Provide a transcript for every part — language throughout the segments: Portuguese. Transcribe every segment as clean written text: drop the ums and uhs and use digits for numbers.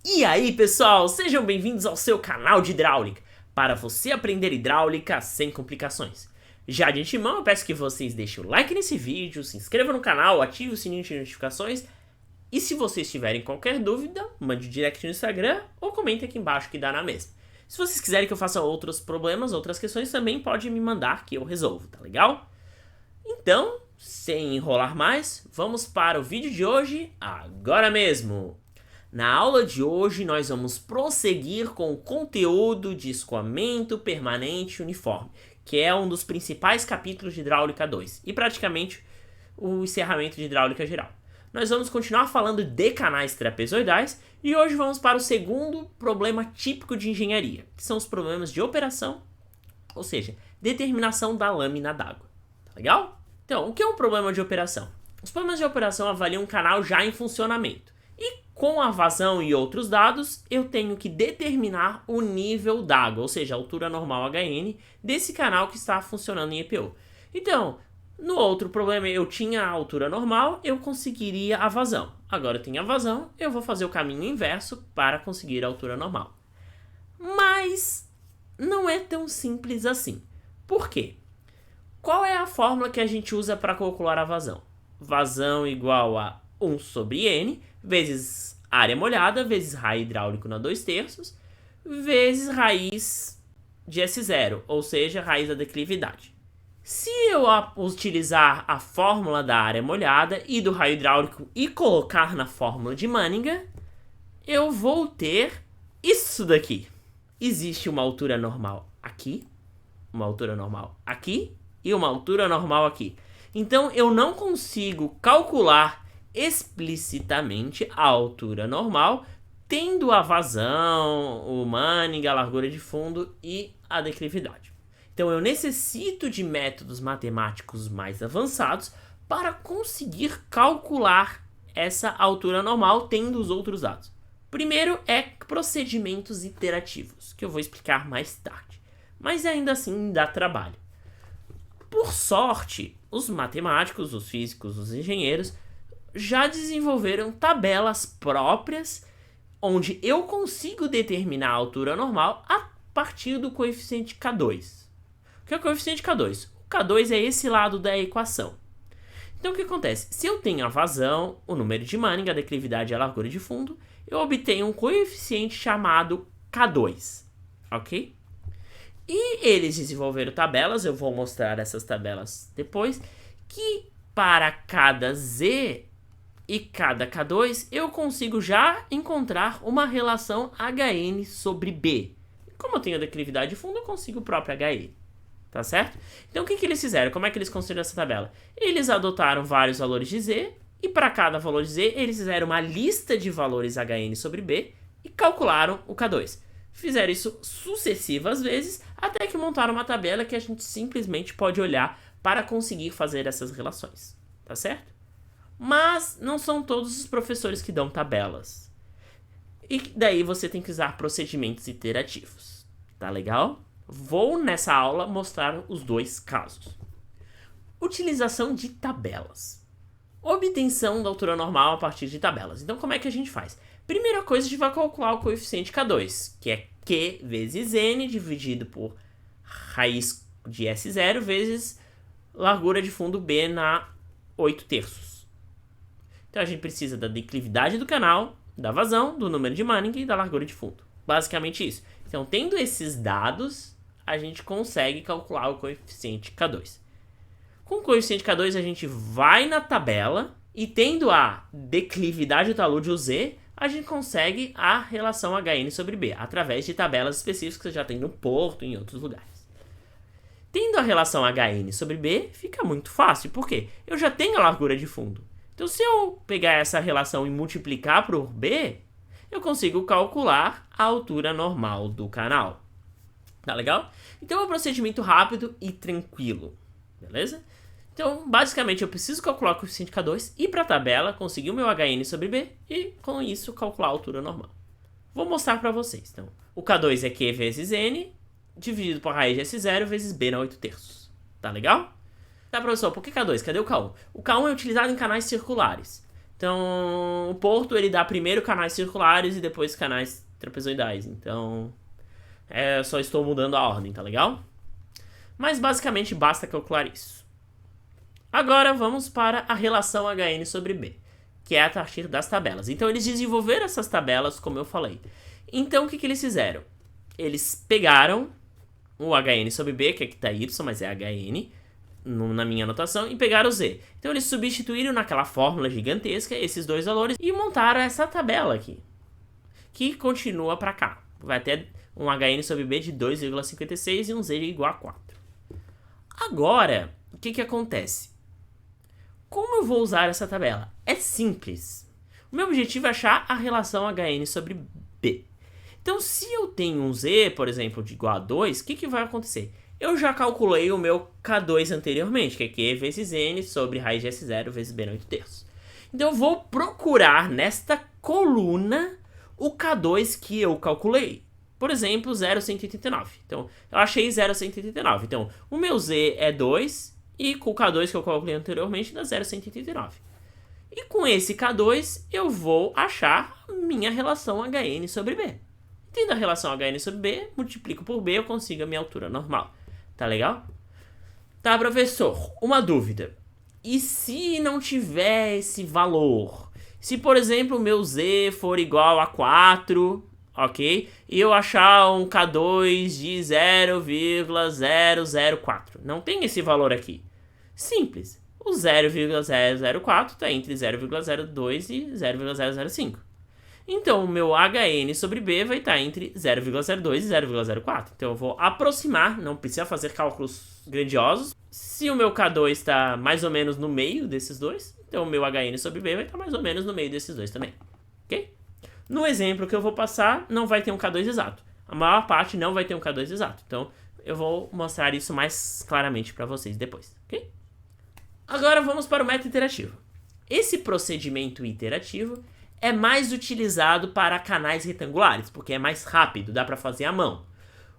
E aí pessoal, sejam bem-vindos ao seu canal de hidráulica, para você aprender hidráulica sem complicações. Já de antemão eu peço que vocês deixem o like nesse vídeo, se inscrevam no canal, ativem o sininho de notificações e se vocês tiverem qualquer dúvida, mande direct no Instagram ou comente aqui embaixo que dá na mesma. Se vocês quiserem que eu faça outros problemas, outras questões, também pode me mandar que eu resolvo, tá legal? Então, sem enrolar mais, vamos para o vídeo de hoje agora mesmo! Na aula de hoje, nós vamos prosseguir com o conteúdo de escoamento permanente uniforme, que é um dos principais capítulos de Hidráulica 2 e praticamente o encerramento de Hidráulica geral. Nós vamos continuar falando de canais trapezoidais e hoje vamos para o segundo problema típico de engenharia, que são os problemas de operação, ou seja, determinação da lâmina d'água. Tá legal? Então, o que é um problema de operação? Os problemas de operação avaliam um canal já em funcionamento. E com a vazão e outros dados, eu tenho que determinar o nível d'água, ou seja, a altura normal HN, desse canal que está funcionando em EPO. Então, no outro problema eu tinha a altura normal, eu conseguiria a vazão. Agora eu tenho a vazão, eu vou fazer o caminho inverso para conseguir a altura normal. Mas não é tão simples assim. Por quê? Qual é a fórmula que a gente usa para calcular a vazão? Vazão igual a 1 sobre N, vezes área molhada, vezes raio hidráulico na 2/3, vezes raiz de S0, ou seja, raiz da declividade. Se eu utilizar a fórmula da área molhada e do raio hidráulico e colocar na fórmula de Manninger, eu vou ter isso daqui. Existe uma altura normal aqui, uma altura normal aqui e uma altura normal aqui. Então eu não consigo calcular explicitamente a altura normal, tendo a vazão, o Manning, a largura de fundo e a declividade. Então eu necessito de métodos matemáticos mais avançados para conseguir calcular essa altura normal tendo os outros dados. Primeiro é procedimentos iterativos, que eu vou explicar mais tarde, mas ainda assim dá trabalho. Por sorte, os matemáticos, os físicos, os engenheiros já desenvolveram tabelas próprias onde eu consigo determinar a altura normal a partir do coeficiente K2. O que é o coeficiente K2? O K2 é esse lado da equação. Então o que acontece? Se eu tenho a vazão, o número de Manning, a declividade e a largura de fundo, eu obtenho um coeficiente chamado K2, ok? E eles desenvolveram tabelas, eu vou mostrar essas tabelas depois, que para cada Z e cada K2 eu consigo já encontrar uma relação HN sobre B. Como eu tenho a declividade de fundo, eu consigo o próprio HN. Tá certo? Então o que eles fizeram? Como é que eles construíram essa tabela? Eles adotaram vários valores de Z e para cada valor de Z eles fizeram uma lista de valores HN sobre B e calcularam o K2. Fizeram isso sucessivas vezes até que montaram uma tabela que a gente simplesmente pode olhar para conseguir fazer essas relações. Tá certo? Mas não são todos os professores que dão tabelas. E daí você tem que usar procedimentos iterativos. Tá legal? Vou nessa aula mostrar os dois casos. Utilização de tabelas. Obtenção da altura normal a partir de tabelas. Então como é que a gente faz? Primeira coisa, a gente vai calcular o coeficiente K2, que é Q vezes N dividido por raiz de S0 vezes largura de fundo B na 8/3. Então a gente precisa da declividade do canal, da vazão, do número de Manning e da largura de fundo. Basicamente isso. Então, tendo esses dados, a gente consegue calcular o coeficiente K2. Com o coeficiente K2, a gente vai na tabela e tendo a declividade do talude, o Z, a gente consegue a relação HN sobre B, através de tabelas específicas que você já tem no Porto e em outros lugares. Tendo a relação HN sobre B, fica muito fácil, porque eu já tenho a largura de fundo. Então, se eu pegar essa relação e multiplicar por B, eu consigo calcular a altura normal do canal. Tá legal? Então, é um procedimento rápido e tranquilo. Beleza? Então, basicamente, eu preciso calcular o coeficiente K2, ir para a tabela, conseguir o meu HN sobre B e, com isso, calcular a altura normal. Vou mostrar para vocês. Então, o K2 é Q vezes N, dividido por raiz de S0 vezes B na 8/3. Tá legal? Tá, professor, por que K2? Cadê o K1? O K1 é utilizado em canais circulares. Então, o Porto, ele dá primeiro canais circulares e depois canais trapezoidais. Então, só estou mudando a ordem, tá legal? Mas, basicamente, basta calcular isso. Agora, vamos para a relação HN sobre B, que é a partir das tabelas. Então, eles desenvolveram essas tabelas, como eu falei. Então, o que eles fizeram? Eles pegaram o HN sobre B, que aqui tá Y, mas é HN, na minha anotação, e pegaram o Z. Então eles substituíram naquela fórmula gigantesca esses dois valores e montaram essa tabela aqui, que continua para cá. Vai ter um HN sobre B de 2,56 e um Z igual a 4. Agora, o que acontece? Como eu vou usar essa tabela? É simples. O meu objetivo é achar a relação HN sobre B. Então, se eu tenho um Z, por exemplo, de igual a 2, o que vai acontecer? Eu já calculei o meu K2 anteriormente, que é Q vezes N sobre raiz de S0 vezes B na 8/3. Então eu vou procurar nesta coluna o K2 que eu calculei. Por exemplo, 0,189. Então, eu achei 0,189. Então, o meu Z é 2 e com o K2 que eu calculei anteriormente dá 0,189. E com esse K2 eu vou achar minha relação HN sobre B. Tendo a relação HN sobre B, multiplico por B, eu consigo a minha altura normal. Tá legal? Tá, professor, uma dúvida. E se não tiver esse valor? Se, por exemplo, o meu Z for igual a 4, ok? E eu achar um K2 de 0,004. Não tem esse valor aqui. Simples. O 0,004 está entre 0,02 e 0,005. Então, o meu HN sobre B vai estar entre 0,02 e 0,04. Então, eu vou aproximar, não precisa fazer cálculos grandiosos. Se o meu K2 está mais ou menos no meio desses dois, então o meu HN sobre B vai estar mais ou menos no meio desses dois também. Ok? No exemplo que eu vou passar, não vai ter um K2 exato. A maior parte não vai ter um K2 exato. Então, eu vou mostrar isso mais claramente para vocês depois. Ok? Agora, vamos para o método iterativo. Esse procedimento iterativo é mais utilizado para canais retangulares, porque é mais rápido, dá para fazer à mão.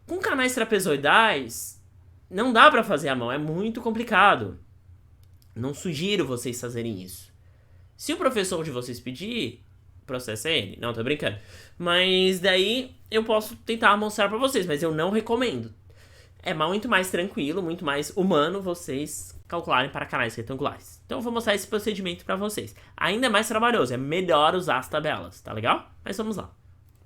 Com canais trapezoidais, não dá para fazer à mão, é muito complicado. Não sugiro vocês fazerem isso. Se o professor de vocês pedir, processo é ele. Não, tô brincando. Mas daí eu posso tentar mostrar para vocês, mas eu não recomendo. É muito mais tranquilo, muito mais humano vocês calcularem para canais retangulares. Então eu vou mostrar esse procedimento para vocês. Ainda mais trabalhoso, é melhor usar as tabelas, tá legal? Mas vamos lá.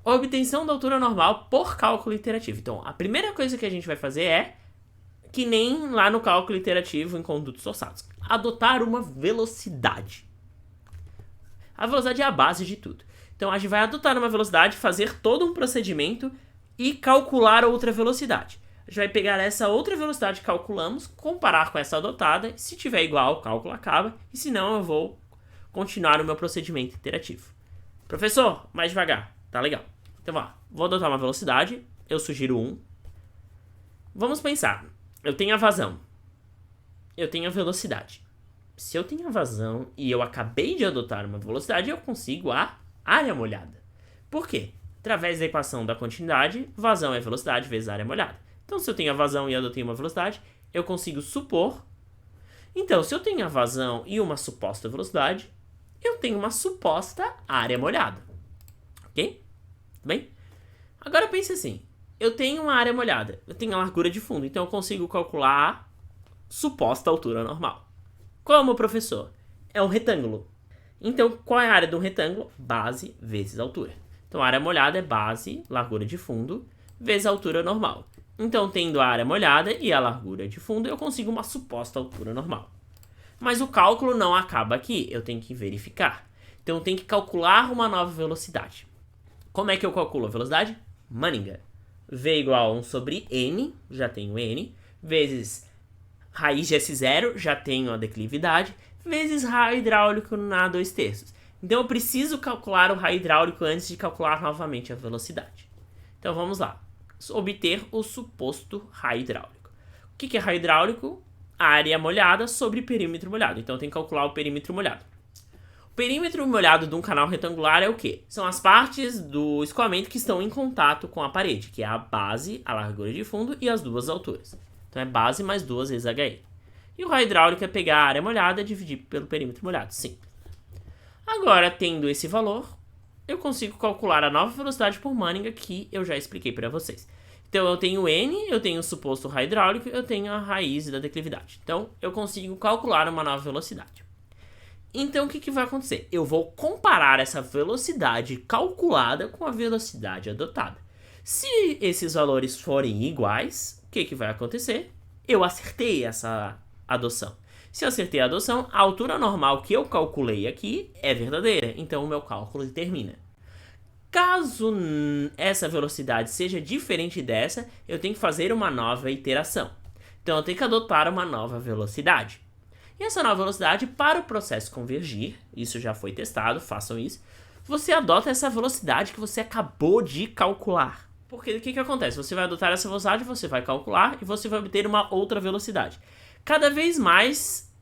Obtenção da altura normal por cálculo iterativo. Então a primeira coisa que a gente vai fazer é, que nem lá no cálculo iterativo em condutos orçados, adotar uma velocidade. A velocidade é a base de tudo. Então a gente vai adotar uma velocidade, fazer todo um procedimento e calcular outra velocidade. A gente vai pegar essa outra velocidade que calculamos, comparar com essa adotada, e se tiver igual, o cálculo acaba, e se não, eu vou continuar o meu procedimento iterativo. Professor, mais devagar, tá legal. Então, vou adotar uma velocidade, eu sugiro 1. Vamos pensar, eu tenho a vazão, eu tenho a velocidade. Se eu tenho a vazão e eu acabei de adotar uma velocidade, eu consigo a área molhada. Por quê? Através da equação da continuidade, vazão é velocidade vezes área molhada. Então, se eu tenho a vazão e adotei uma velocidade, eu consigo supor. Então, se eu tenho a vazão e uma suposta velocidade, eu tenho uma suposta área molhada. Ok? Tudo bem? Agora pense assim. Eu tenho uma área molhada. Eu tenho a largura de fundo. Então, eu consigo calcular a suposta altura normal. Como, professor? É um retângulo. Então, qual é a área de um retângulo? Base vezes altura. Então, a área molhada é base, largura de fundo, vezes a altura normal. Então, tendo a área molhada e a largura de fundo, eu consigo uma suposta altura normal. Mas o cálculo não acaba aqui, eu tenho que verificar. Então, eu tenho que calcular uma nova velocidade. Como é que eu calculo a velocidade? Manninger. V igual a 1 sobre N, já tenho N, vezes raiz de S0, já tenho a declividade, vezes raio hidráulico na 2/3. Então, eu preciso calcular o raio hidráulico antes de calcular novamente a velocidade. Então, vamos lá. Obter o suposto raio hidráulico. O que é raio hidráulico? Área molhada sobre perímetro molhado. Então, eu tenho que calcular o perímetro molhado. O perímetro molhado de um canal retangular é o quê? São as partes do escoamento que estão em contato com a parede, que é a base, a largura de fundo e as duas alturas. Então, é base mais 2 vezes HI. E o raio hidráulico é pegar a área molhada e dividir pelo perímetro molhado. Simples. Agora, tendo esse valor, eu consigo calcular a nova velocidade por Manningha que eu já expliquei para vocês. Então, eu tenho N, eu tenho o suposto raio hidráulico, eu tenho a raiz da declividade. Então, eu consigo calcular uma nova velocidade. Então, o que vai acontecer? Eu vou comparar essa velocidade calculada com a velocidade adotada. Se esses valores forem iguais, o que vai acontecer? Eu acertei essa adoção. Se eu acertei a adoção, a altura normal que eu calculei aqui é verdadeira, então o meu cálculo termina. Caso essa velocidade seja diferente dessa, eu tenho que fazer uma nova iteração. Então eu tenho que adotar uma nova velocidade. E essa nova velocidade, para o processo convergir, isso já foi testado, façam isso, você adota essa velocidade que você acabou de calcular. Porque o que acontece? Você vai adotar essa velocidade, você vai calcular e você vai obter uma outra velocidade. Cada vez mais,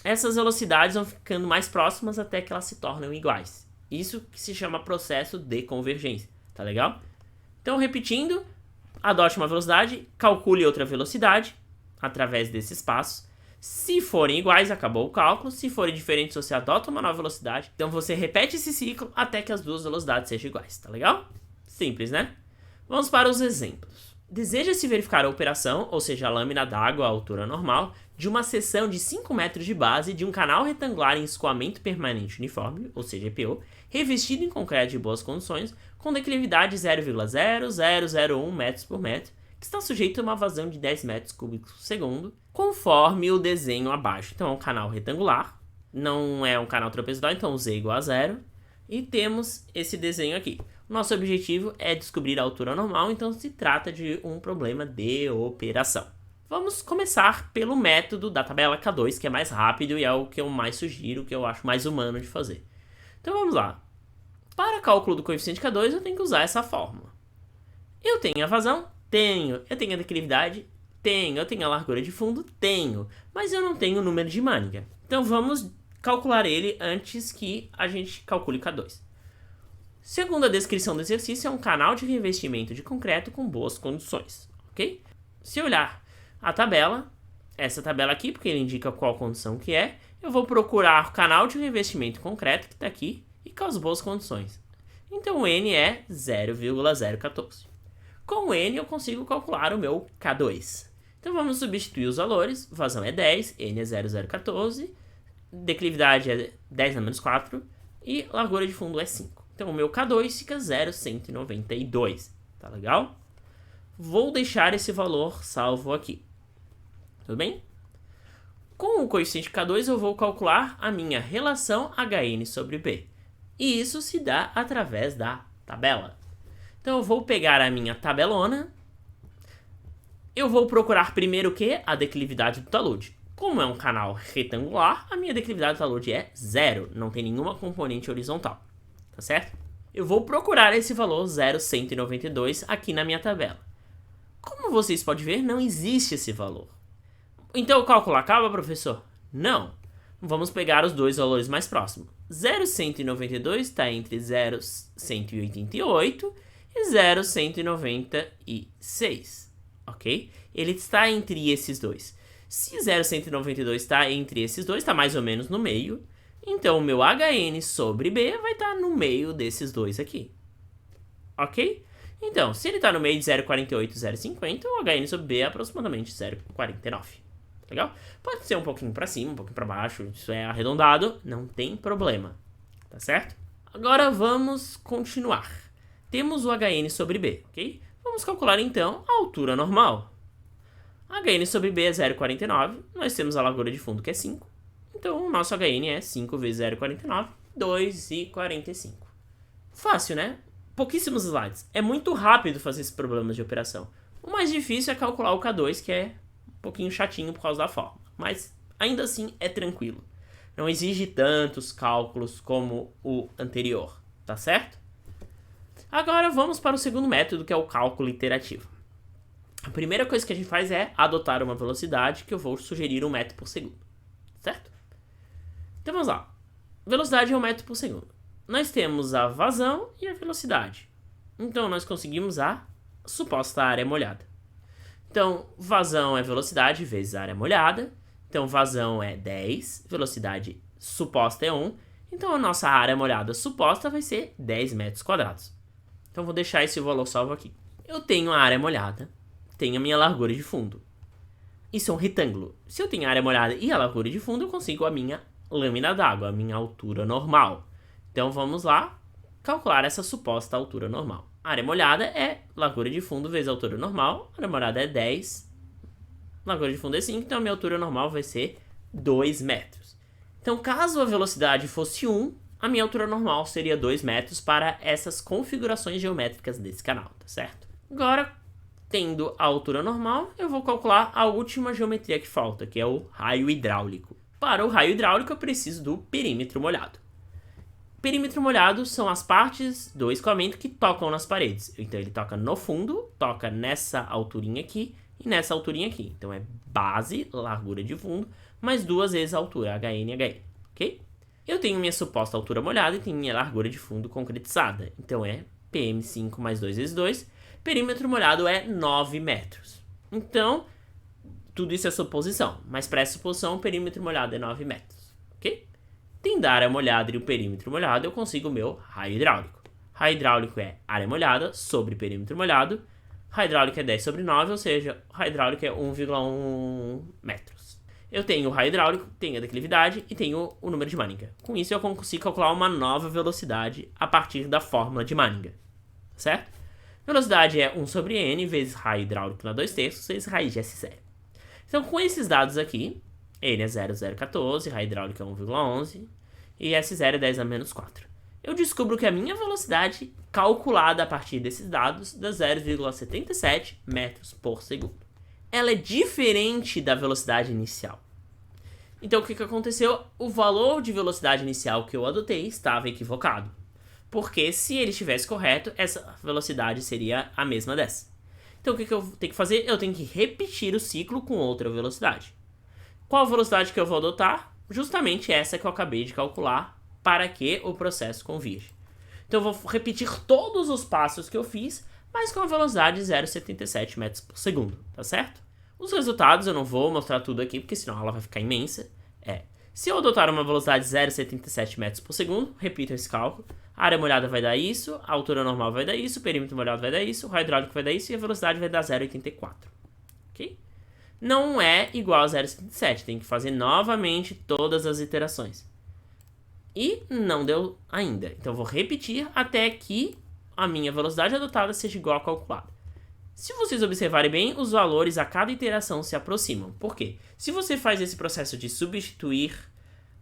essas velocidades vão ficando mais próximas até que elas se tornam iguais. Isso que se chama processo de convergência, tá legal? Então, repetindo, adote uma velocidade, calcule outra velocidade através desses passos. Se forem iguais, acabou o cálculo. Se forem diferentes, você adota uma nova velocidade. Então, você repete esse ciclo até que as duas velocidades sejam iguais, tá legal? Simples, né? Vamos para os exemplos. Deseja-se verificar a operação, ou seja, a lâmina d'água à altura normal, de uma seção de 5 metros de base de um canal retangular em escoamento permanente uniforme, ou seja, EPO, revestido em concreto de boas condições, com declividade 0,0001 metros por metro, que está sujeito a uma vazão de 10 metros cúbicos por segundo, conforme o desenho abaixo. Então é um canal retangular, não é um canal trapezoidal, então Z igual a 0, e temos esse desenho aqui. Nosso objetivo é descobrir a altura normal, então se trata de um problema de operação. Vamos começar pelo método da tabela K2, que é mais rápido e é o que eu mais sugiro, que eu acho mais humano de fazer. Então vamos lá. Para cálculo do coeficiente K2, eu tenho que usar essa fórmula. Eu tenho a vazão? Tenho. Eu tenho a declividade? Tenho. Eu tenho a largura de fundo? Tenho. Mas eu não tenho o número de Manningha. Então vamos calcular ele antes que a gente calcule K2. Segundo a descrição do exercício, é um canal de revestimento de concreto com boas condições, ok? Se eu olhar a tabela, essa tabela aqui, porque ele indica qual condição que é, eu vou procurar o canal de revestimento concreto, que está aqui, e com as boas condições. Então o N é 0,014. Com o N eu consigo calcular o meu K2. Então vamos substituir os valores, vazão é 10, N é 0,014, declividade é 10 a menos 4 e largura de fundo é 5. Então, o meu K2 fica 0,192, tá legal? Vou deixar esse valor salvo aqui, tudo bem? Com o coeficiente K2, eu vou calcular a minha relação HN sobre B. E isso se dá através da tabela. Então, eu vou pegar a minha tabelona. Eu vou procurar primeiro o quê? A declividade do talude. Como é um canal retangular, a minha declividade do talude é 0, não tem nenhuma componente horizontal. Tá certo? Eu vou procurar esse valor 0,192 aqui na minha tabela. Como vocês podem ver, não existe esse valor. Então o cálculo acaba, professor? Não. Vamos pegar os dois valores mais próximos. 0,192 está entre 0,188 e 0,196. Ok? Ele está entre esses dois. Se 0,192 está entre esses dois, está mais ou menos no meio. Então, o meu HN sobre B vai estar no meio desses dois aqui. Ok? Então, se ele está no meio de 0,48 e 0,50, o HN sobre B é aproximadamente 0,49. Legal? Pode ser um pouquinho para cima, um pouquinho para baixo, isso é arredondado, não tem problema. Tá certo? Agora vamos continuar. Temos o HN sobre B, ok? Vamos calcular então a altura normal. HN sobre B é 0,49, nós temos a largura de fundo que é 5. Então, o nosso HN é 5 vezes 0,49, 2,45. Fácil, né? Pouquíssimos slides. É muito rápido fazer esses problemas de operação. O mais difícil é calcular o K2, que é um pouquinho chatinho por causa da forma. Mas, ainda assim, é tranquilo. Não exige tantos cálculos como o anterior, tá certo? Agora, vamos para o segundo método, que é o cálculo iterativo. A primeira coisa que a gente faz é adotar uma velocidade, que eu vou sugerir 1 metro por segundo, certo? Então vamos lá. Velocidade é 1 metro por segundo. Nós temos a vazão e a velocidade. Então nós conseguimos a suposta área molhada. Então vazão é velocidade vezes área molhada. Então vazão é 10, velocidade suposta é 1. Então a nossa área molhada suposta vai ser 10 metros quadrados. Então vou deixar esse valor salvo aqui. Eu tenho a área molhada, tenho a minha largura de fundo. Isso é um retângulo. Se eu tenho a área molhada e a largura de fundo, eu consigo a minha lâmina d'água, a minha altura normal. Então vamos lá calcular essa suposta altura normal. A área molhada é largura de fundo vezes a altura normal. A área molhada é 10, largura de fundo é 5, então a minha altura normal vai ser 2 metros. Então caso a velocidade fosse 1, a minha altura normal seria 2 metros para essas configurações geométricas desse canal, tá certo? Agora, tendo a altura normal, eu vou calcular a última geometria que falta, que é o raio hidráulico. Para o raio hidráulico, eu preciso do perímetro molhado. Perímetro molhado são as partes do escoamento que tocam nas paredes. Então ele toca no fundo, toca nessa alturinha aqui e nessa alturinha aqui. Então é base, largura de fundo, mais 2 vezes a altura, HN e HN, ok? Eu tenho minha suposta altura molhada e tenho minha largura de fundo concretizada. Então é PM5 mais 2 vezes 2. Perímetro molhado é 9 metros. Então, tudo isso é suposição, mas para essa suposição o perímetro molhado é 9 metros, ok? Tendo a área molhada e o perímetro molhado, eu consigo o meu raio hidráulico. Raio hidráulico é área molhada sobre perímetro molhado. Raio hidráulico é 10 sobre 9, ou seja, raio hidráulico é 1,1 metros. Eu tenho o raio hidráulico, tenho a declividade e tenho o número de Manning. Com isso eu consigo calcular uma nova velocidade a partir da fórmula de Manning, certo? Velocidade é 1 sobre n vezes raio hidráulico na 2/3 vezes raiz de S0. Então com esses dados aqui, n é 0,014, raio hidráulico é 1,11 e S0 é 10 a menos 4. Eu descubro que a minha velocidade calculada a partir desses dados dá 0,77 metros por segundo. Ela é diferente da velocidade inicial. Então o que aconteceu? O valor de velocidade inicial que eu adotei estava equivocado. Porque se ele estivesse correto, essa velocidade seria a mesma dessa. Então o que eu tenho que fazer? Eu tenho que repetir o ciclo com outra velocidade. Qual velocidade que eu vou adotar? Justamente essa que eu acabei de calcular para que o processo convirja. Então eu vou repetir todos os passos que eu fiz, mas com a velocidade de 0,77 metros por segundo, tá certo? Os resultados eu não vou mostrar tudo aqui, porque senão ela vai ficar imensa. Se eu adotar uma velocidade de 0,77 metros por segundo, repito esse cálculo, a área molhada vai dar isso, a altura normal vai dar isso, o perímetro molhado vai dar isso, o raio hidráulico vai dar isso e a velocidade vai dar 0,84, ok? Não é igual a 0,77, tem que fazer novamente todas as iterações. E não deu ainda, então eu vou repetir até que a minha velocidade adotada seja igual à calculada. Se vocês observarem bem, os valores a cada iteração se aproximam. Por quê? Se você faz esse processo de substituir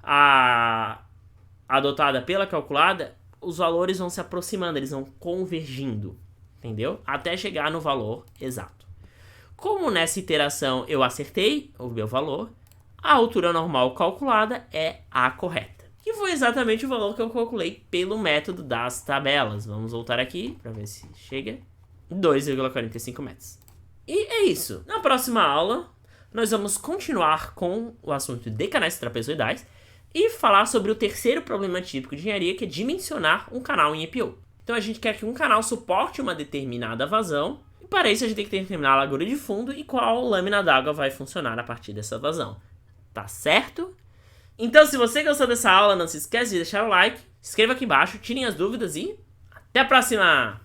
a adotada pela calculada, os valores vão se aproximando, eles vão convergindo, entendeu? Até chegar no valor exato. Como nessa iteração eu acertei o meu valor, a altura normal calculada é a correta. Que foi exatamente o valor que eu calculei pelo método das tabelas. Vamos voltar aqui para ver se chega. 2,45 metros. E é isso. Na próxima aula, nós vamos continuar com o assunto de canais trapezoidais e falar sobre o terceiro problema típico de engenharia, que é dimensionar um canal em EPO. Então a gente quer que um canal suporte uma determinada vazão, e para isso a gente tem que determinar a largura de fundo e qual lâmina d'água vai funcionar a partir dessa vazão. Tá certo? Então se você gostou dessa aula, não se esquece de deixar o like, se inscreva aqui embaixo, tirem as dúvidas e até a próxima!